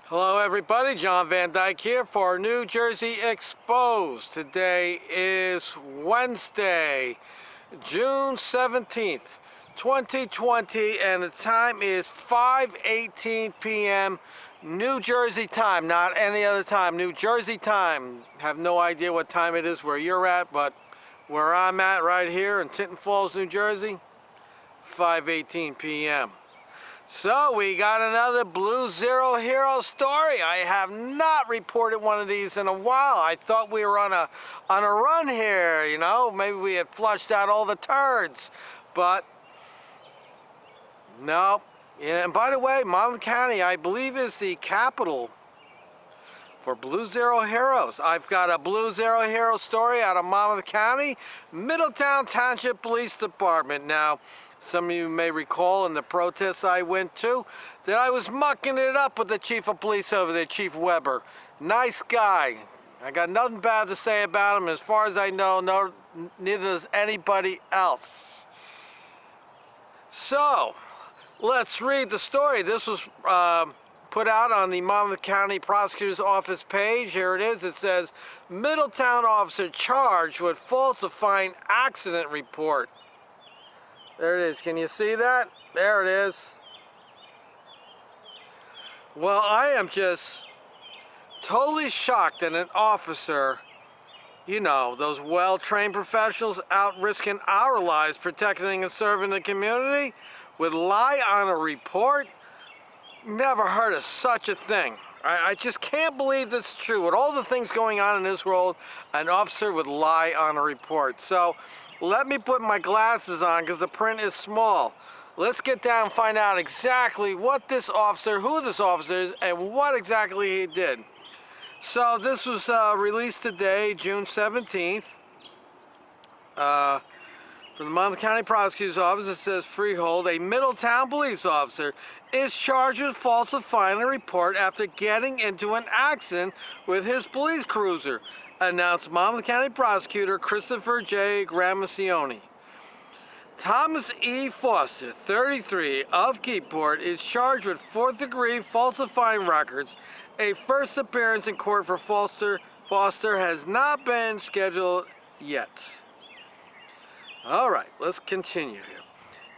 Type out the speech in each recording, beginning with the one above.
Hello everybody, John Van Dyke here for New Jersey Exposed. Today is Wednesday, June 17th, 2020, and the time is 5:18 p.m. New Jersey time, not any other time, New Jersey time. Have no idea what time it is where you're at, but where I'm at right here in Tinton Falls, New Jersey, 5:18 p.m. So we got another Blue Zero Hero story. I have not reported one of these in a while. I thought we were on a run here, you know. Maybe we had flushed out all the turds, but no. And by the way, Middletown County, I believe, is the capital for Blue Zero Heroes. I've got a Blue Zero Hero story out of Middletown County, Middletown Township Police Department. Now, some of you may recall in the protests I went to that I was mucking it up with the chief of police over there, Chief Weber. Nice guy. I got nothing bad to say about him. As far as I know, neither does anybody else. So, let's read the story. This was put out on the Monmouth County Prosecutor's Office page. Here it is. It says, Middletown officer charged with falsifying accident report. There it is. Can you see that? There it is. Well, I am just totally shocked that an officer, you know, those well-trained professionals out risking our lives protecting and serving the community, would lie on a report. Never heard of such a thing. I just can't believe this is true. With all the things going on in this world, an officer would lie on a report. So let me put my glasses on because the print is small. Let's get down and find out exactly what this officer, who this officer is, and what exactly he did. So this was released today, June 17th. From the Monmouth County Prosecutor's Office, it says, Freehold, a Middletown police officer is charged with falsifying a report after getting into an accident with his police cruiser, announced Monmouth County Prosecutor Christopher J. Gramacioni. Thomas E. Foster, 33, of Keyport, is charged with fourth-degree falsifying records. A first appearance in court for Foster has not been scheduled yet. All right, let's continue here.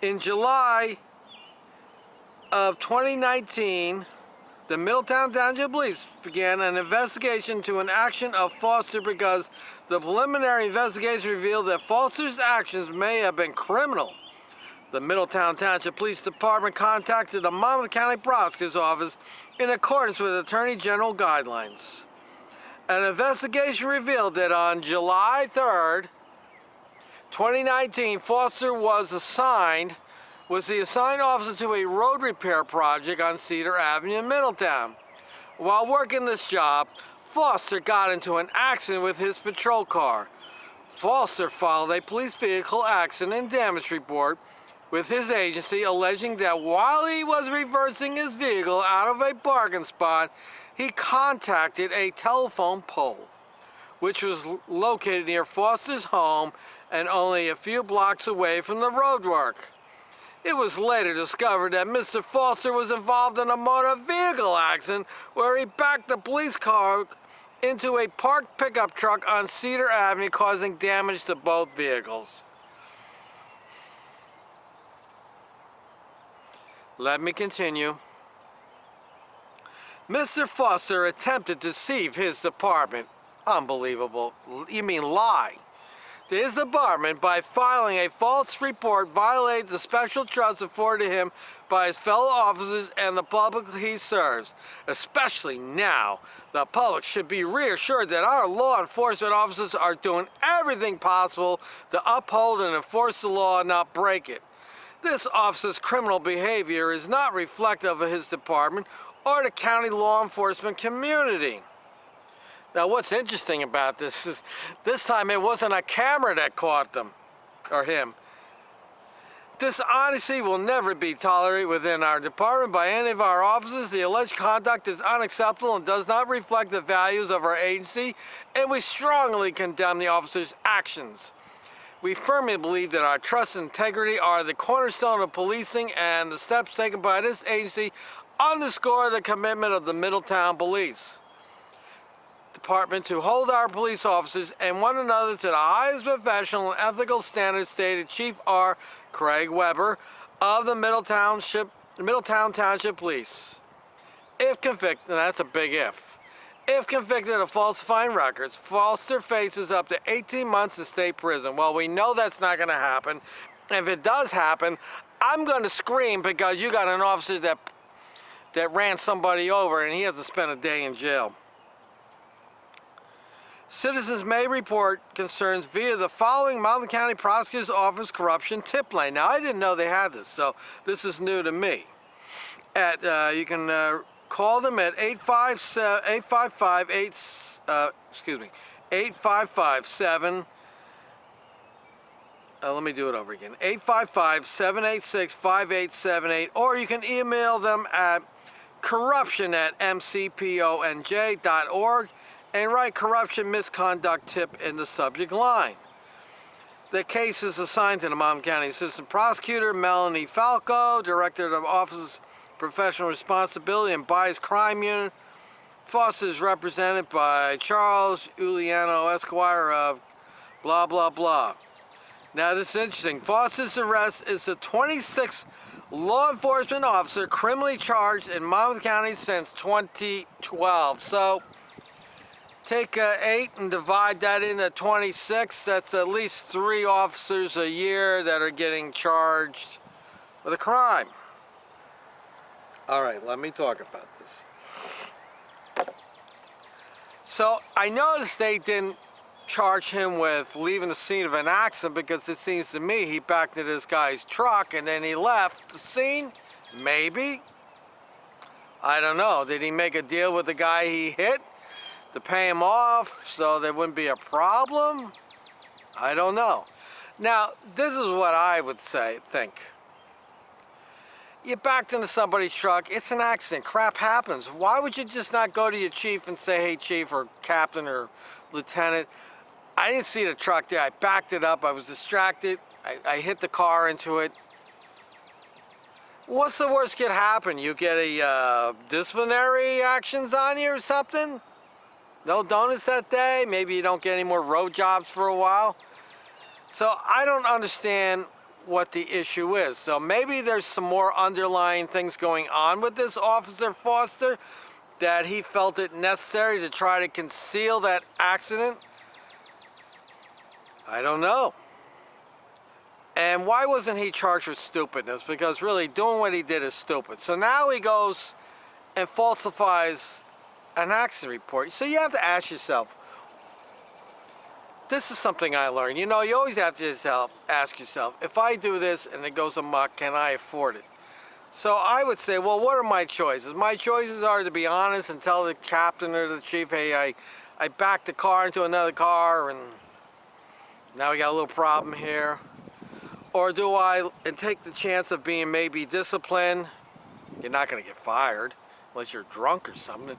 In July of 2019, the Middletown Township Police began an investigation to an action of Foster because the preliminary investigation revealed that Foster's actions may have been criminal. The Middletown Township Police Department contacted the Monmouth County Prosecutor's Office in accordance with Attorney General guidelines. An investigation revealed that on July 3rd, 2019, Foster was the assigned officer to a road repair project on Cedar Avenue in Middletown. While working this job, Foster got into an accident with his patrol car. Foster filed a police vehicle accident and damage report with his agency, alleging that while he was reversing his vehicle out of a parking spot, he contacted a telephone pole, which was located near Foster's home and only a few blocks away from the roadwork. It was later discovered that Mr. Foster was involved in a motor vehicle accident where he backed the police car into a parked pickup truck on Cedar Avenue, causing damage to both vehicles. Let me continue. Mr. Foster attempted to deceive his department. Unbelievable. You mean lie? To his department by filing a false report violated the special trust afforded him by his fellow officers and the public he serves. Especially now, the public should be reassured that our law enforcement officers are doing everything possible to uphold and enforce the law and not break it. This officer's criminal behavior is not reflective of his department or the county law enforcement community. Now, what's interesting about this is this time it wasn't a camera that caught them, or him. Dishonesty will never be tolerated within our department by any of our officers. The alleged conduct is unacceptable and does not reflect the values of our agency, and we strongly condemn the officer's actions. We firmly believe that our trust and integrity are the cornerstone of policing, and the steps taken by this agency underscore the commitment of the Middletown Police Department to hold our police officers and one another to the highest professional and ethical standards, stated Chief R. Craig Weber of the Middletown Township Police. If convicted, and that's a big if convicted of falsifying records, Foster faces up to 18 months in state prison. Well, we know that's not going to happen. If it does happen, I'm going to scream because you got an officer that ran somebody over and he has to spend a day in jail. Citizens may report concerns via the following Mountain County Prosecutor's Office corruption tip line. Now, I didn't know they had this, so this is new to me. You can call them at 855-7. Let me do it over again. 855-786-5878, or you can email them at corruption@mcponj.org and write corruption misconduct tip in the subject line. The case is assigned to the Mountain County Assistant Prosecutor Melanie Falco, Director of Office of Professional Responsibility and Bias Crime Unit. Foster is represented by Charles Uliano, Esquire of blah, blah, blah. Now, this is interesting. Foster's arrest is the 26th law enforcement officer criminally charged in Monmouth County since 2012. So, take 8 and divide that into 26. That's at least 3 officers a year that are getting charged with a crime. All right, let me talk about this. So, I noticed they didn't charge him with leaving the scene of an accident because it seems to me he backed into this guy's truck and then he left the scene. Maybe. I don't know. Did he make a deal with the guy he hit to pay him off so there wouldn't be a problem? I don't know. Now, this is what I would think. You backed into somebody's truck. It's an accident. Crap happens. Why would you just not go to your chief and say, hey, chief or captain or lieutenant, I didn't see the truck there. I backed it up. I was distracted. I hit the car into it. What's the worst could happen? You get a disciplinary actions on you or something? No donuts that day? Maybe you don't get any more road jobs for a while? So I don't understand what the issue is. So maybe there's some more underlying things going on with this Officer Foster that he felt it necessary to try to conceal that accident. I don't know. And why wasn't he charged with stupidness? Because really doing what he did is stupid. So now he goes and falsifies an accident report. So you have to ask yourself, this is something I learned. You know, you always have to ask yourself, if I do this and it goes amok, can I afford it? So I would say, well, what are my choices? My choices are to be honest and tell the captain or the chief, hey, I backed the car into another car and now we got a little problem here. Or do I take the chance of being maybe disciplined? You're not going to get fired unless you're drunk or something.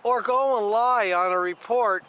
Or go and lie on a report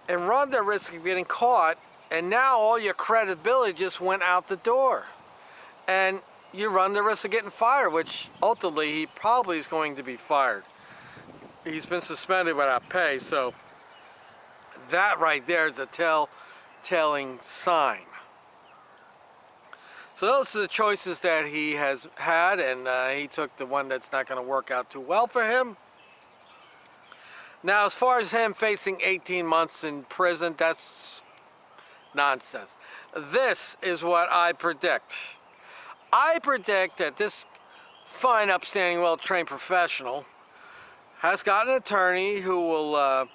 and run the risk of getting caught, and now all your credibility just went out the door. And you run the risk of getting fired, which ultimately he probably is going to be fired. He's been suspended without pay, so that right there is a telling sign. So those are the choices that he has had, and he took the one that's not going to work out too well for him. Now, as far as him facing 18 months in prison, that's nonsense. This is what I predict. I predict that this fine, upstanding, well-trained professional has got an attorney who will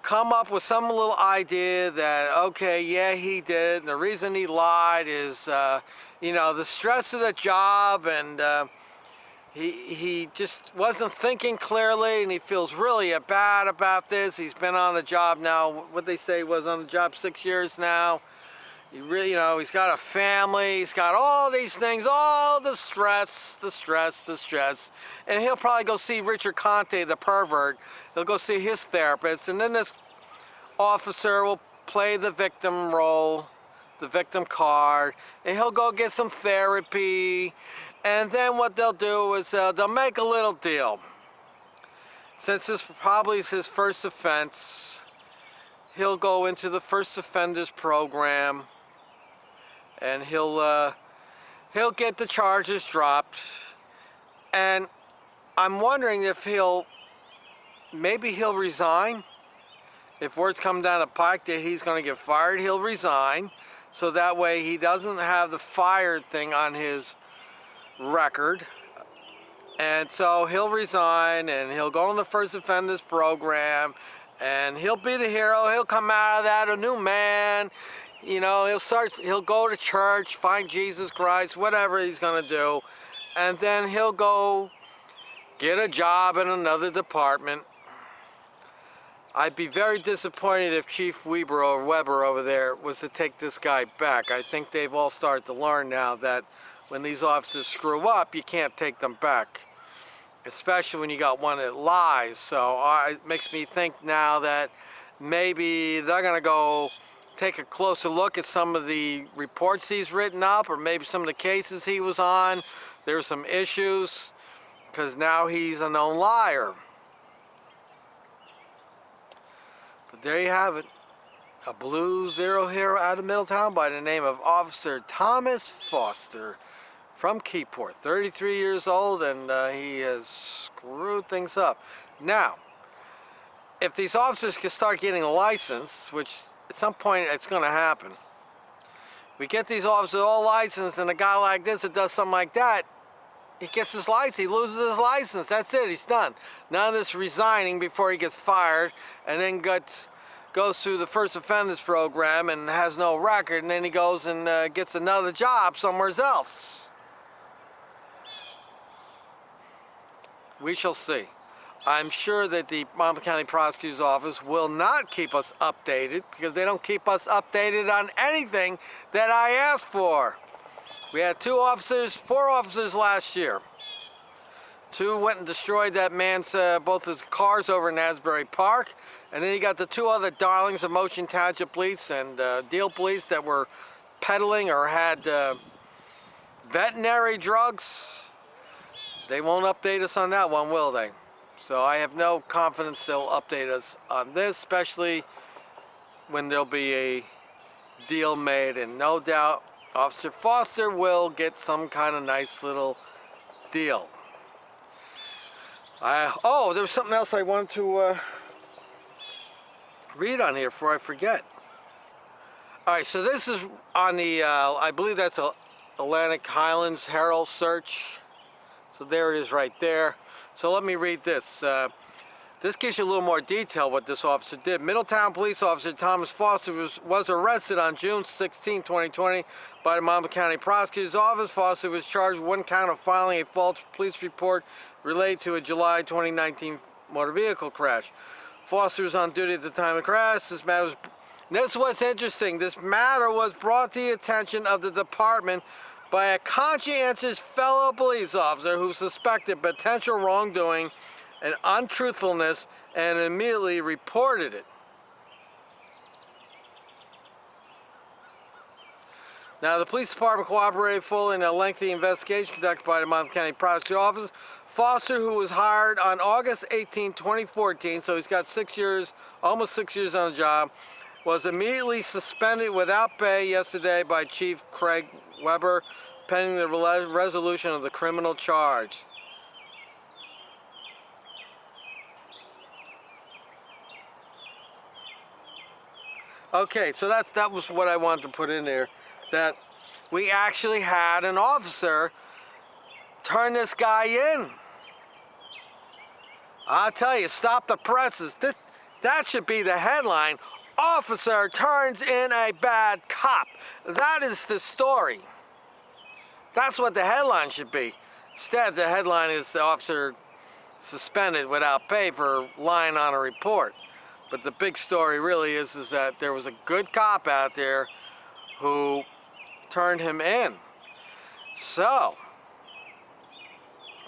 come up with some little idea that, okay, yeah, he did, and the reason he lied is, the stress of the job, and he just wasn't thinking clearly, and he feels really bad about this. He's been on the job now, what they say was on the job 6 years now. He really, he's got a family, he's got all these things, all the stress, and he'll probably go see Richard Conte, the pervert. He'll go see his therapist, and then this officer will play the victim role, the victim card, and he'll go get some therapy, And then what they'll do is they'll make a little deal. Since this probably is his first offense, he'll go into the first offenders program, and he'll get the charges dropped. And I'm wondering if maybe he'll resign. If words come down the pike that he's going to get fired, he'll resign. So that way he doesn't have the fired thing on his record. And so he'll resign, and he'll go in the first offenders program, and he'll be the hero. He'll come out of that a new man. You know, he'll go to church, find Jesus Christ, whatever he's going to do. And then he'll go get a job in another department. I'd be very disappointed if Chief Weber over there was to take this guy back. I think they've all started to learn now that when these officers screw up, you can't take them back, especially when you got one that lies. So it makes me think now that maybe they're going to go take a closer look at some of the reports he's written up, or maybe some of the cases he was on. There's some issues, because now he's a known liar. But there you have it. A Blue Zero hero out of Middletown by the name of Officer Thomas Foster from Keyport. 33 years old, and he has screwed things up. Now, if these officers can start getting a license, which at some point it's going to happen, we get these officers all licensed, and a guy like this that does something like that, he gets his license, he loses his license, that's it, he's done. None of this resigning before he gets fired, and then goes through the first offenders program and has no record, and then he goes and gets another job somewhere else. We shall see. I'm sure that the Monmouth County Prosecutor's Office will not keep us updated, because they don't keep us updated on anything that I asked for. We had 4 officers last year. 2 went and destroyed that man's, both his cars over in Asbury Park, and then you got the 2 other darlings of Motion Township Police and Deal Police that were peddling or had veterinary drugs. They won't update us on that one, will they? So I have no confidence they'll update us on this, especially when there'll be a deal made, and no doubt Officer Foster will get some kind of nice little deal. Oh, there was something else I wanted to read on here before I forget. All right, so this is on the, I believe that's a Atlantic Highlands Herald search. So there it is right there. So let me read this. This gives you a little more detail what this officer did. Middletown police officer Thomas Foster was arrested on June 16, 2020 by the Monmouth County Prosecutor's Office. Foster was charged with 1 count of filing a false police report related to a July 2019 motor vehicle crash. Foster was on duty at the time of the crash. This is what's interesting. This matter was brought to the attention of the department by a conscientious fellow police officer who suspected potential wrongdoing and untruthfulness, and immediately reported it. Now, the police department cooperated fully in a lengthy investigation conducted by the Monmouth County Prosecutor's Office. Foster, who was hired on August 18, 2014, so he's got 6 years, almost 6 years on the job, was immediately suspended without pay yesterday by Chief Craig Weber, pending the resolution of the criminal charge. Okay, so that was what I wanted to put in there, that we actually had an officer turn this guy in. I'll tell you, stop the presses. That should be the headline. Officer turns in a bad cop. That is the story. That's what the headline should be. Instead, the headline is the officer suspended without pay for lying on a report. But the big story really is that there was a good cop out there who turned him in. So,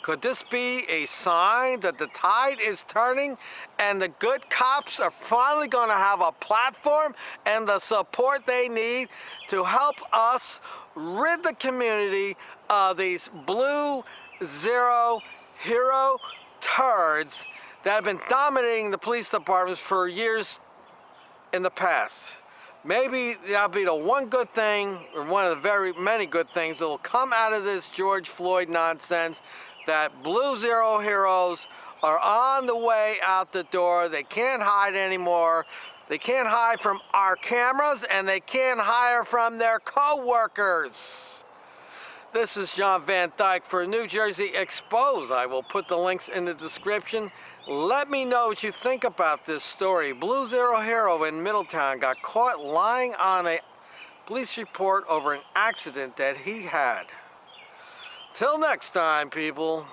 Could this be a sign that the tide is turning and the good cops are finally going to have a platform and the support they need to help us rid the community of these blue zero hero turds that have been dominating the police departments for years in the past? Maybe that'll be the one good thing, or one of the very many good things that will come out of this George Floyd nonsense, that blue zero heroes are on the way out the door. They can't hide anymore. They can't hide from our cameras, and they can't hide from their co-workers. This is John Van Dyke for New Jersey Exposed. I will put the links in the description. Let me know what you think about this story. Blue Zero Hero in Middletown got caught lying on a police report over an accident that he had. Till next time, people.